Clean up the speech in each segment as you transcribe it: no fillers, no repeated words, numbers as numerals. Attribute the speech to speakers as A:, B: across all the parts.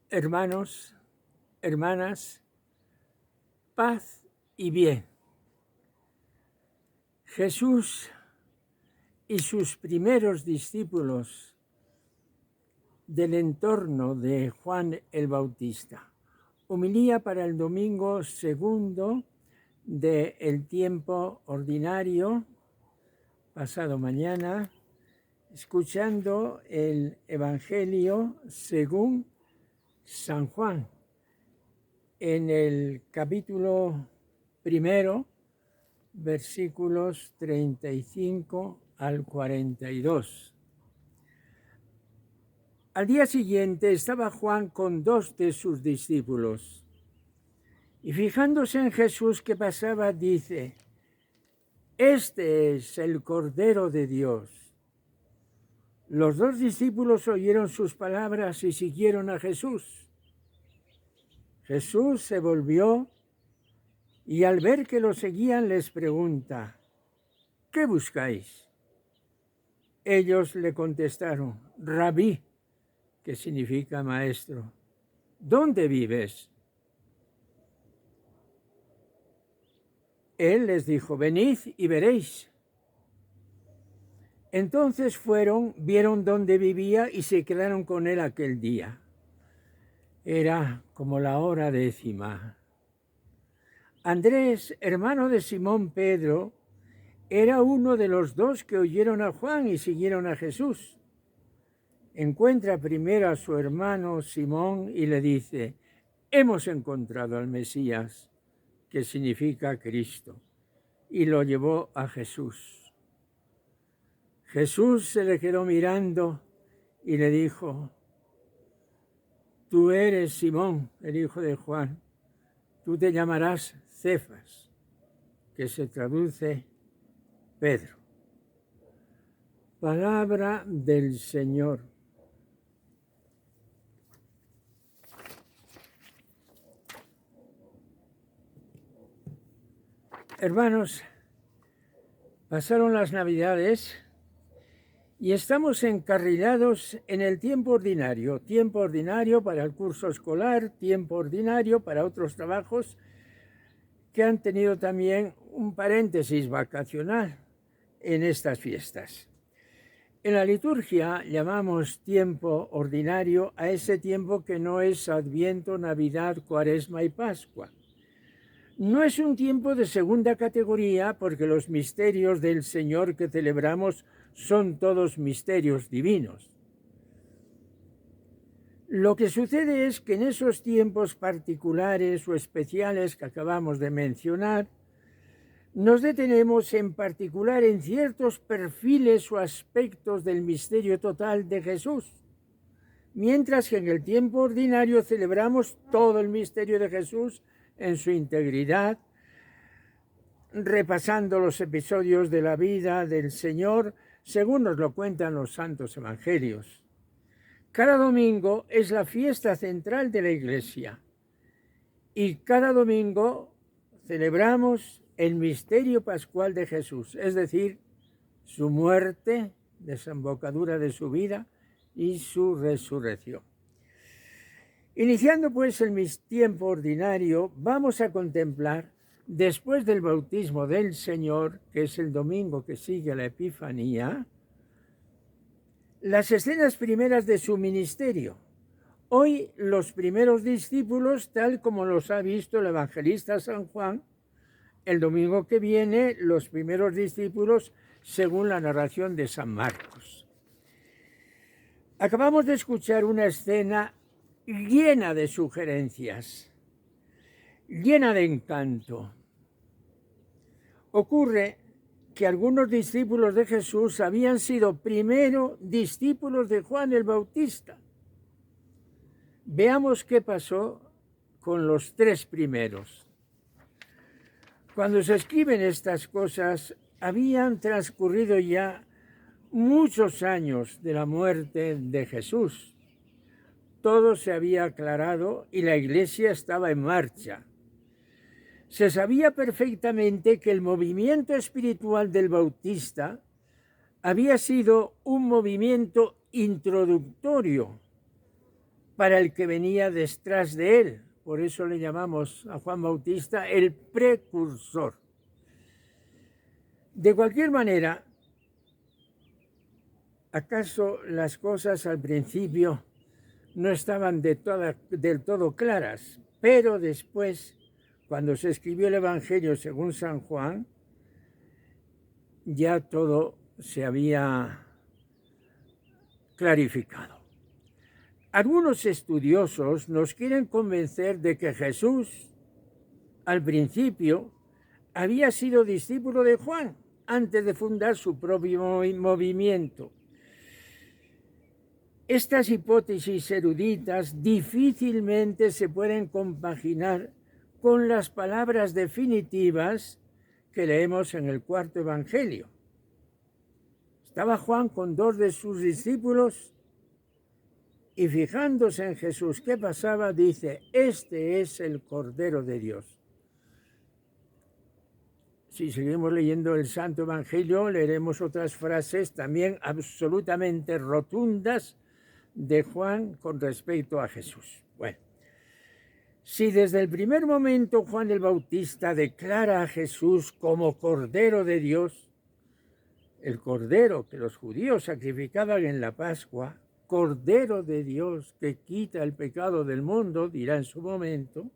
A: Hermanos, hermanas, paz y bien. Jesús y sus primeros discípulos del entorno de Juan el Bautista. Homilía para el domingo segundo del tiempo ordinario, pasado mañana, escuchando el Evangelio según San Juan, en el capítulo primero, versículos 35 al 42. Al día siguiente estaba Juan con 2 de sus discípulos, y fijándose en Jesús que pasaba, dice: «Este es el Cordero de Dios». Los 2 discípulos oyeron sus palabras y siguieron a Jesús. Jesús se volvió y al ver que lo seguían les pregunta: «¿Qué buscáis?». Ellos le contestaron: «Rabí», que significa maestro, «¿dónde vives?». Él les dijo: «Venid y veréis». Entonces fueron, vieron dónde vivía y se quedaron con él aquel día. Era como la hora 10. Andrés, hermano de Simón Pedro, era uno de los 2 que oyeron a Juan y siguieron a Jesús. Encuentra primero a su hermano Simón y le dice: «Hemos encontrado al Mesías», que significa Cristo, y lo llevó a Jesús. Jesús se le quedó mirando y le dijo: «Tú eres Simón, el hijo de Juan, tú te llamarás Cefas», que se traduce Pedro. Palabra del Señor. Hermanos, pasaron las Navidades y estamos encarrilados en el tiempo ordinario para el curso escolar, tiempo ordinario para otros trabajos que han tenido también un paréntesis vacacional en estas fiestas. En la liturgia llamamos tiempo ordinario a ese tiempo que no es Adviento, Navidad, Cuaresma y Pascua. No es un tiempo de segunda categoría porque los misterios del Señor que celebramos son todos misterios divinos. Lo que sucede es que en esos tiempos particulares o especiales que acabamos de mencionar, nos detenemos en particular en ciertos perfiles o aspectos del misterio total de Jesús, mientras que en el tiempo ordinario celebramos todo el misterio de Jesús en su integridad, repasando los episodios de la vida del Señor según nos lo cuentan los santos evangelios. Cada domingo es la fiesta central de la Iglesia y cada domingo celebramos el misterio pascual de Jesús, es decir, su muerte, desembocadura de su vida y su resurrección. Iniciando pues el tiempo ordinario, vamos a contemplar, después del bautismo del Señor, que es el domingo que sigue la Epifanía, las escenas primeras de su ministerio. Hoy los primeros discípulos, tal como los ha visto el evangelista San Juan. El domingo que viene, los primeros discípulos, según la narración de San Marcos. Acabamos de escuchar una escena llena de sugerencias, llena de encanto. Ocurre que algunos discípulos de Jesús habían sido primero discípulos de Juan el Bautista. Veamos qué pasó con los 3 primeros. Cuando se escriben estas cosas, habían transcurrido ya muchos años de la muerte de Jesús. Todo se había aclarado y la Iglesia estaba en marcha. Se sabía perfectamente que el movimiento espiritual del Bautista había sido un movimiento introductorio para el que venía detrás de él. Por eso le llamamos a Juan Bautista el precursor. De cualquier manera, ¿acaso las cosas al principio no estaban del todo claras? Pero después, cuando se escribió el Evangelio según San Juan, ya todo se había clarificado. Algunos estudiosos nos quieren convencer de que Jesús, al principio, había sido discípulo de Juan antes de fundar su propio movimiento. Estas hipótesis eruditas difícilmente se pueden compaginar con las palabras definitivas que leemos en el cuarto Evangelio. Estaba Juan con 2 de sus discípulos y fijándose en Jesús, ¿qué pasaba? Dice, este es el Cordero de Dios. Si seguimos leyendo el Santo Evangelio, leeremos otras frases también absolutamente rotundas de Juan con respecto a Jesús. Bueno, si desde el primer momento Juan el Bautista declara a Jesús como Cordero de Dios, el Cordero que los judíos sacrificaban en la Pascua, Cordero de Dios que quita el pecado del mundo, dirá en su momento,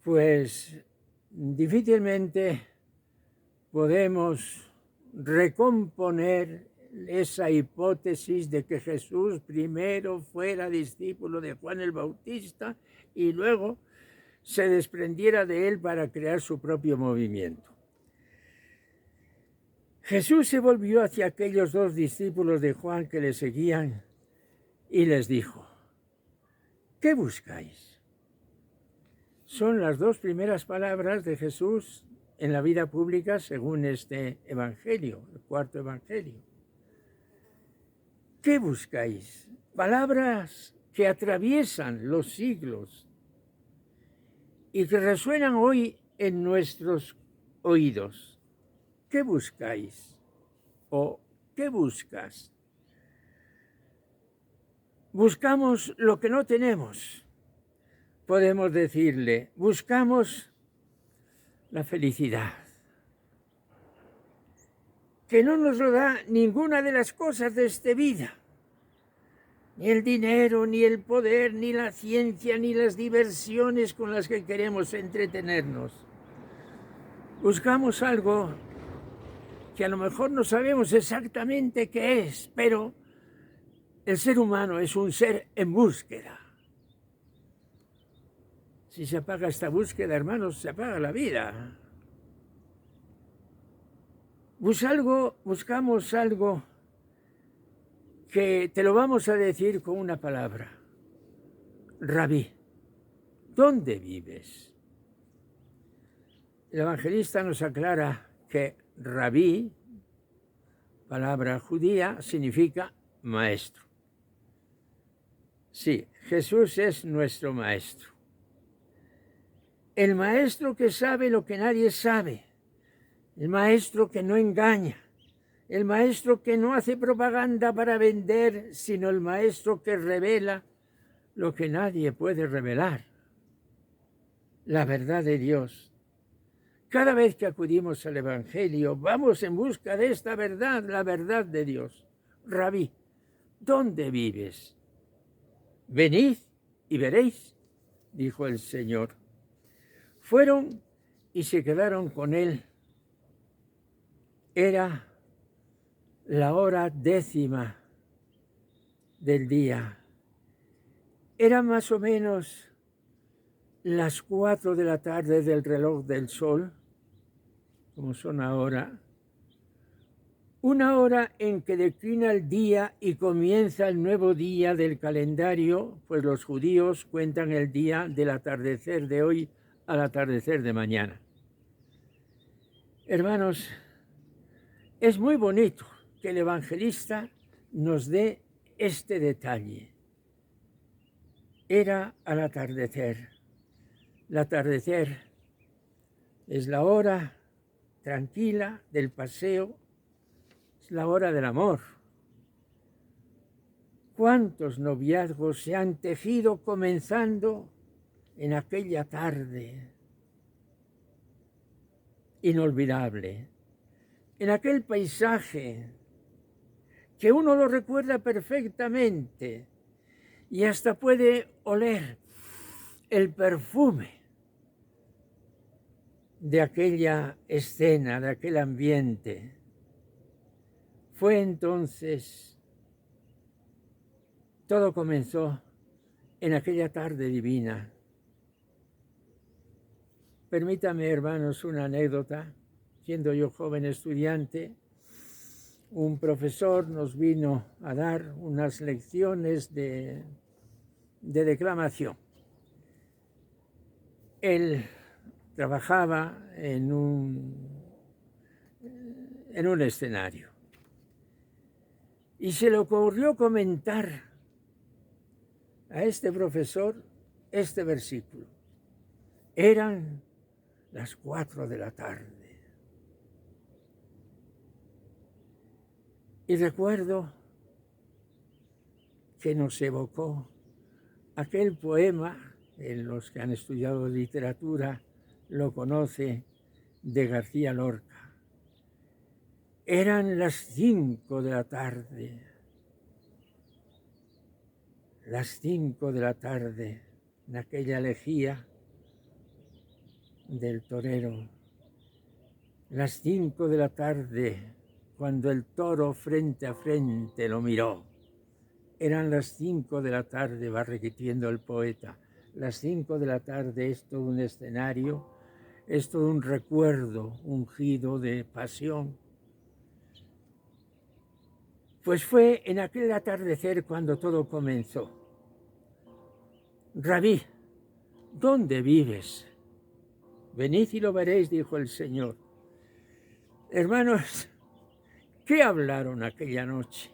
A: pues difícilmente podemos recomponer esa hipótesis de que Jesús primero fuera discípulo de Juan el Bautista y luego se desprendiera de él para crear su propio movimiento. Jesús se volvió hacia aquellos 2 discípulos de Juan que le seguían y les dijo, ¿qué buscáis? Son las 2 primeras palabras de Jesús en la vida pública según este Evangelio, el cuarto Evangelio. ¿Qué buscáis? Palabras que atraviesan los siglos y que resuenan hoy en nuestros oídos. ¿Qué buscáis? ¿O qué buscas? Buscamos lo que no tenemos. Podemos decirle, buscamos la felicidad, que no nos lo da ninguna de las cosas de esta vida, ni el dinero, ni el poder, ni la ciencia, ni las diversiones con las que queremos entretenernos. Buscamos algo que a lo mejor no sabemos exactamente qué es, pero el ser humano es un ser en búsqueda. Si se apaga esta búsqueda, hermanos, se apaga la vida. Buscamos algo que te lo vamos a decir con una palabra. Rabí, ¿dónde vives? El evangelista nos aclara que rabí, palabra judía, significa maestro. Sí, Jesús es nuestro maestro. El maestro que sabe lo que nadie sabe. El maestro que no engaña. El maestro que no hace propaganda para vender, sino el maestro que revela lo que nadie puede revelar. La verdad de Dios. Cada vez que acudimos al Evangelio, vamos en busca de esta verdad, la verdad de Dios. Rabí, ¿dónde vives? Venid y veréis, dijo el Señor. Fueron y se quedaron con él. Era la hora 10ª del día. Era más o menos las 4 de la tarde del reloj del sol, como son ahora. Una hora en que declina el día y comienza el nuevo día del calendario, pues los judíos cuentan el día del atardecer de hoy al atardecer de mañana. Hermanos, es muy bonito que el evangelista nos dé este detalle. Era al atardecer. El atardecer es la hora tranquila del paseo, es la hora del amor. cuántos noviazgos se han tejido comenzando en aquella tarde inolvidable, en aquel paisaje que uno lo recuerda perfectamente y hasta puede oler el perfume de aquella escena, de aquel ambiente. Fue entonces, todo comenzó en aquella tarde divina. Permítame, hermanos, una anécdota. Siendo yo joven estudiante, un profesor nos vino a dar unas lecciones de declamación. Él trabajaba en un escenario y se le ocurrió comentar a este profesor este versículo. Eran las 4 de la tarde. Y recuerdo que nos evocó aquel poema, en los que han estudiado literatura lo conoce, de García Lorca. Eran las 5 de la tarde. Las 5 de la tarde, en aquella elegía del torero. Las 5 de la tarde, cuando el toro frente a frente lo miró. Eran las 5 de la tarde, va repitiendo el poeta. Las 5 de la tarde es todo un escenario, es todo un recuerdo ungido de pasión. Pues fue en aquel atardecer cuando todo comenzó. Rabí, ¿dónde vives? Venid y lo veréis, dijo el Señor. Hermanos, ¿qué hablaron aquella noche?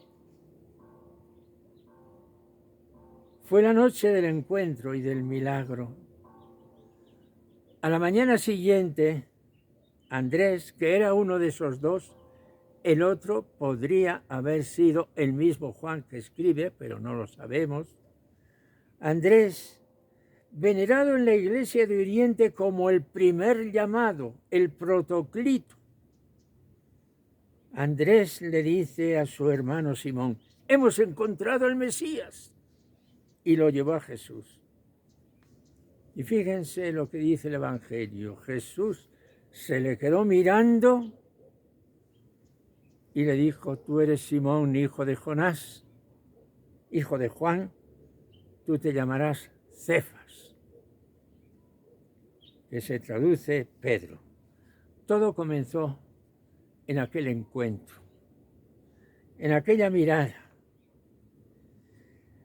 A: Fue la noche del encuentro y del milagro. A la mañana siguiente, Andrés, que era uno de esos dos, el otro podría haber sido el mismo Juan que escribe, pero no lo sabemos. Andrés, venerado en la iglesia de Oriente como el primer llamado, el protoclito. Andrés le dice a su hermano Simón, hemos encontrado al Mesías. Y lo llevó a Jesús. Y fíjense lo que dice el Evangelio. Jesús se le quedó mirando y le dijo, tú eres Simón, hijo de Jonás, hijo de Juan, tú te llamarás Cefas, que se traduce Pedro. Todo comenzó en aquel encuentro, en aquella mirada.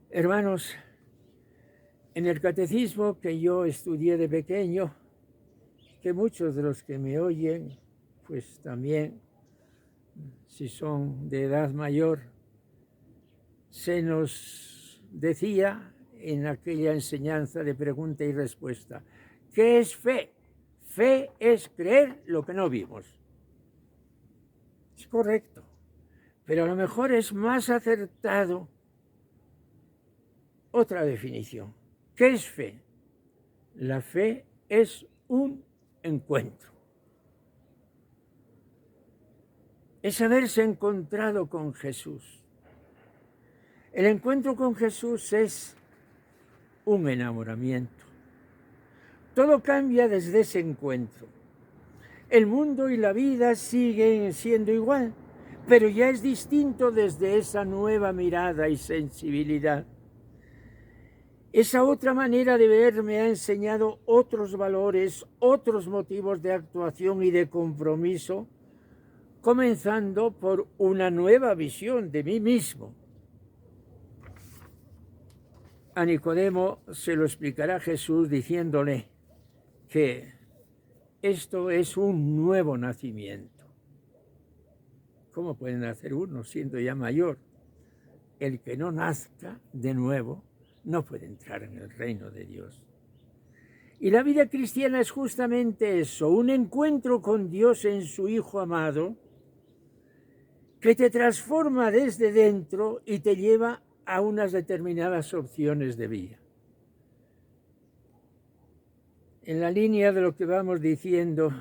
A: Hermanos, en el catecismo que yo estudié de pequeño, que muchos de los que me oyen, pues también, si son de edad mayor, se nos decía en aquella enseñanza de pregunta y respuesta, ¿qué es fe? Fe es creer lo que no vimos. Es correcto, pero a lo mejor es más acertado otra definición. ¿Qué es fe? La fe es un encuentro. Es haberse encontrado con Jesús. El encuentro con Jesús es un enamoramiento. Todo cambia desde ese encuentro. El mundo y la vida siguen siendo igual, pero ya es distinto desde esa nueva mirada y sensibilidad. Esa otra manera de ver me ha enseñado otros valores, otros motivos de actuación y de compromiso, comenzando por una nueva visión de mí mismo. A Nicodemo se lo explicará Jesús diciéndole que esto es un nuevo nacimiento. ¿Cómo puede nacer uno siendo ya mayor? El que no nazca de nuevo no puede entrar en el reino de Dios. Y la vida cristiana es justamente eso, un encuentro con Dios en su Hijo amado, que te transforma desde dentro y te lleva a unas determinadas opciones de vida. En la línea de lo que vamos diciendo,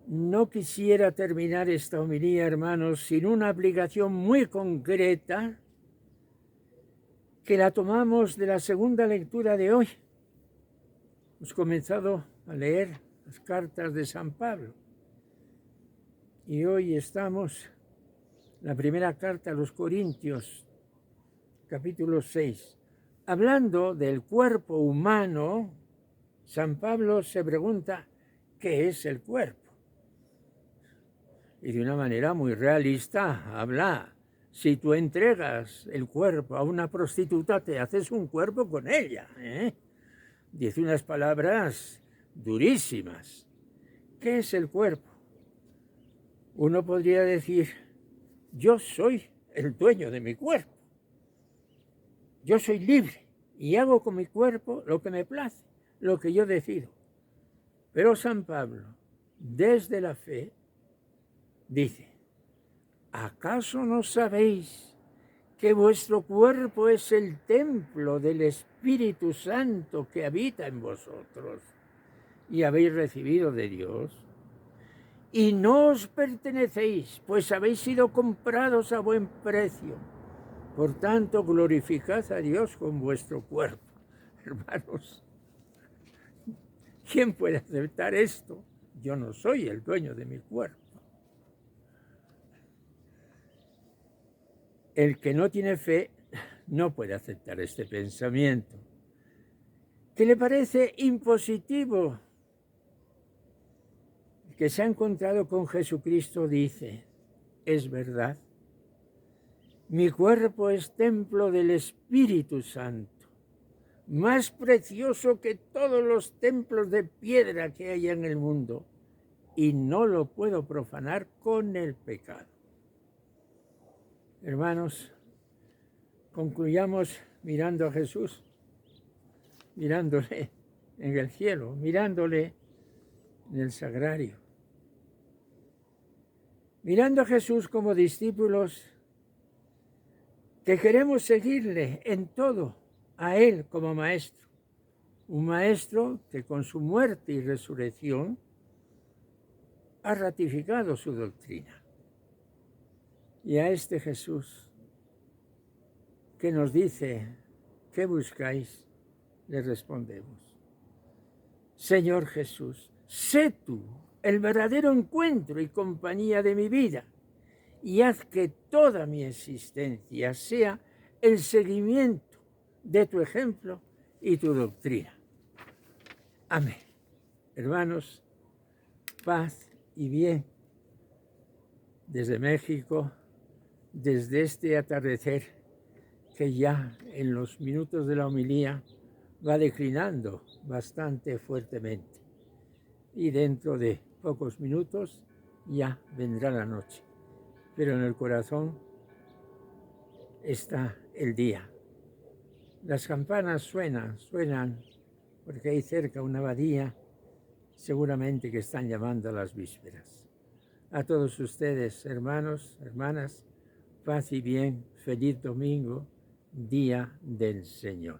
A: no quisiera terminar esta homilía, hermanos, sin una aplicación muy concreta que la tomamos de la segunda lectura de hoy. Hemos comenzado a leer las cartas de San Pablo y hoy estamos en la primera carta a los Corintios, capítulo 6. Hablando del cuerpo humano, San Pablo se pregunta, ¿qué es el cuerpo? Y de una manera muy realista habla. Si tú entregas el cuerpo a una prostituta, te haces un cuerpo con ella, ¿eh? Dice unas palabras durísimas. ¿Qué es el cuerpo? Uno podría decir, yo soy el dueño de mi cuerpo. Yo soy libre y hago con mi cuerpo lo que me place, lo que yo decido. Pero San Pablo, desde la fe, dice, ¿acaso no sabéis que vuestro cuerpo es el templo del Espíritu Santo que habita en vosotros y habéis recibido de Dios? Y no os pertenecéis, pues habéis sido comprados a buen precio. Por tanto, glorificad a Dios con vuestro cuerpo. Hermanos, ¿quién puede aceptar esto? Yo no soy el dueño de mi cuerpo. El que no tiene fe no puede aceptar este pensamiento, que le parece impositivo. El que se ha encontrado con Jesucristo dice, es verdad, mi cuerpo es templo del Espíritu Santo, más precioso que todos los templos de piedra que hay en el mundo, y no lo puedo profanar con el pecado. Hermanos, concluyamos mirando a Jesús, mirándole en el cielo, mirándole en el sagrario. Mirando a Jesús como discípulos que queremos seguirle en todo, a Él como maestro. Un maestro que con su muerte y resurrección ha ratificado su doctrina. Y a este Jesús que nos dice, ¿qué buscáis? Le respondemos, Señor Jesús, sé tú el verdadero encuentro y compañía de mi vida, y haz que toda mi existencia sea el seguimiento de tu ejemplo y tu doctrina. Amén. Hermanos, paz y bien desde México, desde este atardecer que ya en los minutos de la homilía va declinando bastante fuertemente. Y dentro de pocos minutos ya vendrá la noche. Pero en el corazón está el día. Las campanas suenan porque hay cerca una abadía, seguramente que están llamando a las vísperas. A todos ustedes, hermanos, hermanas, paz y bien, feliz domingo, día del Señor.